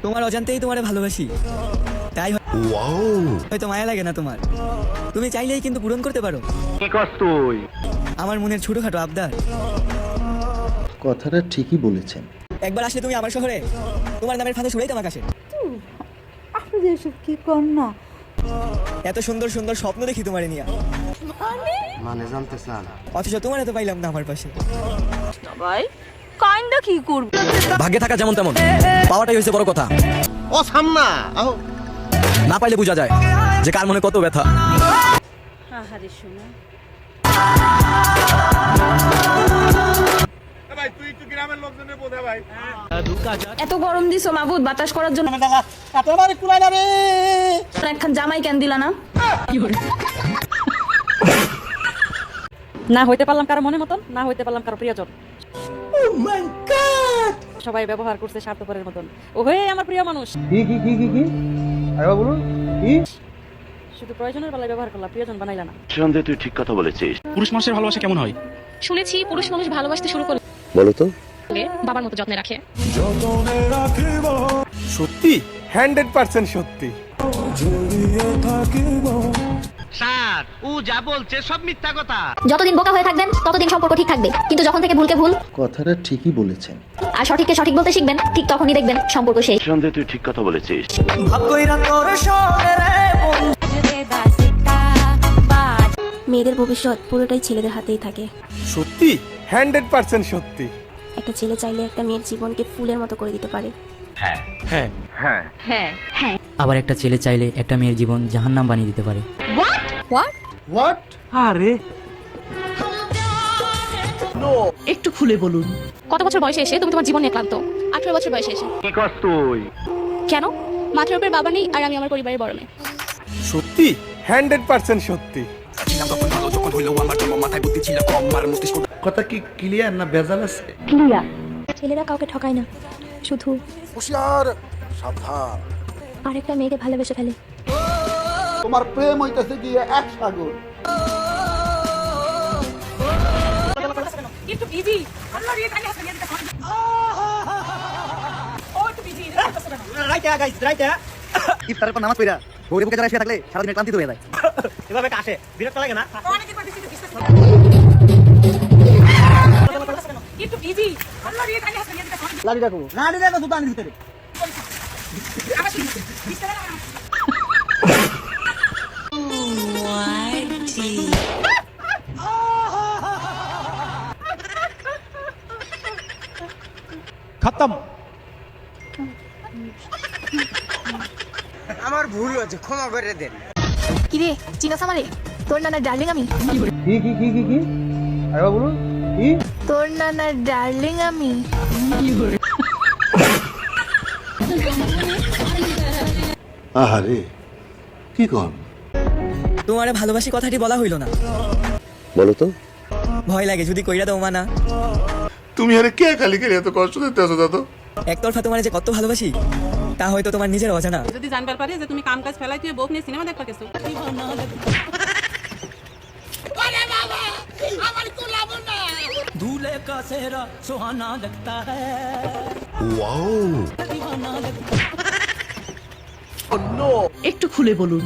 তোমার অজান্তেই তোমারে ভালোবাসি, তাই হয়তো মায়া লাগে না তোমার। তুমি চাইলেই কিন্তু পূরণ করতে পারো কি করছ তুই? আমার মনের ছোটখাটো আবদার। কথাটা ঠিকই বলেছেন। একবার আসলে তুমি আমার শহরে, তোমার নামের ফাঁদে ছুড়েই তোমাকে আসে। আপনি এসব কি কর না। এত সুন্দর সুন্দর স্বপ্ন দেখি তোমারে নিয়ে, মানে জানতে চান? অথচ তোমার এত পাইলাম না আমার পাশে। ভাই কাইন্ডা কি করব? ভাগ্যে থাকা যেমন তেমন, পাওয়াটাই হয়েছে বড় কথা। ও সামনা আহো, না পাইলে বোঝা যায় যে কার মনে কত ব্যথা। আহারে শোনা, এত গরম দিছো মাবুদ বাতাস করার জন্য একখান জামাই কেন দিলা না? না হইতে পারলাম কারো মনের মতন, না হইতে পারলাম কারো প্রিয়জন। সবাই ব্যবহার করছে স্বার্থপরের মতন। ও হয়ে আমার প্রিয় মানুষ, শুধু প্রয়োজনের বেলায় ব্যবহার করলাম, প্রিয়জন বানাইলা না। সন্দেহ তুই ঠিক কথা বলেছিস। পুরুষ মানুষের ভালোবাসা কেমন হয়? শুনেছি পুরুষ মানুষ ভালোবাসতে শুরু করলে বলো তো। বাবার মতো যত্নে রাখে। সত্যি 100% সত্যি। স্যার ও যা বলছে সব মিথ্যা কথা। যতদিন বোকা হয়ে থাকবেন ততদিন সম্পর্ক ঠিক থাকবে, কিন্তু যখন থেকে ভুলকে ভুল কথাটা ঠিকই বলেছেন। আর সঠিককে সঠিক বলতে শিখবেন, ঠিক তখনই দেখবেন সম্পর্ক শেষ। সন্দেহ তুই ঠিক কথা বলেছিস। মেয়েদের ভবিষ্যৎ পুরোটাই ছেলেদের হাতেই থাকে। সত্যি 100% সত্যি। একটা ছেলে চাইলে একটা মেয়ের জীবনকে ফুলের মতো করে দিতে পারে। হ্যাঁ, আবার একটা ছেলে চাইলে একটা মেয়ের জীবন জাহান্নাম বানিয়ে দিতে পারে। হোয়াট? একটু খুলে বলুন। কত বছর বয়সে এসে তুমি তোমার জীবন নিয়ে ক্লান্ত? 18 বছর বয়সে এসে। কি করছ তুই? কেন? মাথার উপরে বাবা নেই আর আমি আমার পরিবারের বড় মেয়ে। সত্যি 100% সত্যি। কথা কি ক্লিয়ার না ভেজাল আছে? ছেলেরা কাউকে ঠকায় না, শুধু আরেকটা মেয়েকে ভালোবেসে ফেলে। তোমার প্রেম হইতাছে গিয়ে এক সাগর। ইফতারের পর নামাজ পড়া গৌরী বুকে যারা শুয়ে থাকলে সারাদিনের ক্লান্তি হয়ে যায়। এভাবে কাশে বিরক্ত লাগে না? লাড়ি রাখো, লাড়ি রাখো দুটার ভিতরে। খতম। আমার ভুল হয়েছে, ক্ষমা করে দেন। কি রে চিনাস আমারে? তোর নানার ডার্লিং আমি। কি আরে বলুন কি? তোর নানার ডার্লিং আমি। আহারে কি কর? তোমারে ভালোবাসি কথাটি বলা হইল না। বলো তো। ভয় লাগে যদি কইরা দাও মানা। তুমি আরে কে খালি করে এত কষ্ট দিতেছো দাদু? একতরফা তোমারে যে কত ভালোবাসি তা হয়তো তোমার নিজের অজানা। যদি জানবার পারে যে তুমি কাম কাজ ফেলাই তুই বউক নিয়ে সিনেমা দেখতে গেছো। दूल्हे का सेहरा सुहाना लगता है। একটু খুলে বলুন।